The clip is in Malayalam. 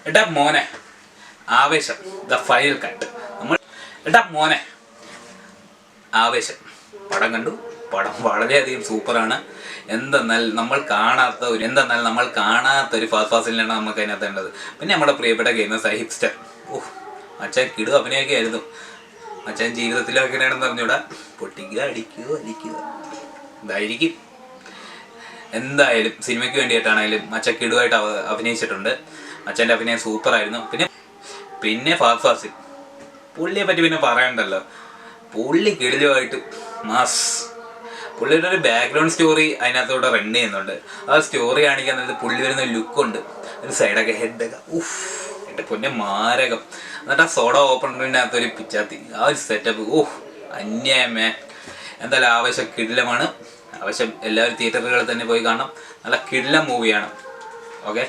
എടാ മോനെ, ആവേശം ദ ഫൈനൽ കട്ട്. നമ്മൾ എടാ മോനെ, ആവേശം പടം കണ്ടു. പടം വളരെയധികം സൂപ്പറാണ്. എന്തെന്നാൽ നമ്മൾ കാണാത്ത ഒരു ഫാസ്റ്റ് ഫാസിലാണ് നമുക്ക് അതിനകത്ത് ഉള്ളത്. പിന്നെ നമ്മുടെ പ്രിയപ്പെട്ട ഗെയിമേഴ്സ് ഹിപ്സ്റ്റർ. അച്ഛൻ കിടു അഭിനയൊക്കെ ആയിരുന്നു. അച്ഛൻ ജീവിതത്തിലും എങ്ങനെയാണെന്ന് പറഞ്ഞൂടാ. പൊട്ടിക്കുക, അടിക്കുക, വലിക്കുക, ഇതായിരിക്കും. എന്തായാലും സിനിമയ്ക്ക് വേണ്ടിയിട്ടാണെങ്കിലും അച്ഛൻ കിടുവായിട്ട് അഭിനയിച്ചിട്ടുണ്ട്. അച്ഛൻ്റെ അഭിനയം സൂപ്പറായിരുന്നു. പിന്നെ ഫഹദ് ഫാസിൽ, പുള്ളിയെ പറ്റി പിന്നെ പറയണ്ടല്ലോ. പുള്ളി കിടിലുമായിട്ട് മാസ്. പുള്ളിയുടെ ഒരു ബാക്ക്ഗ്രൗണ്ട് സ്റ്റോറി അതിനകത്തൂടെ റൺ ചെയ്യുന്നുണ്ട്. ആ സ്റ്റോറി കാണിക്കാൻ നേരത്ത് പുള്ളി വരുന്ന ലുക്കുണ്ട്, ഒരു സൈഡൊക്കെ ഹെഡൊക്കെ എൻ്റെ പൊന്നെ മാരകം. എന്നിട്ട് ആ സോഡ ഓപ്പണറിനകത്തൊരു പിച്ചാത്തി, ആ ഒരു സെറ്റപ്പ് അന്യായമേ. എന്തായാലും ആവേശം കിടിലമാണ്. ആവശ്യം എല്ലാവരും തിയേറ്ററുകളിൽ തന്നെ പോയി കാണണം. നല്ല കിടിലം മൂവിയാണ്. ഓക്കെ.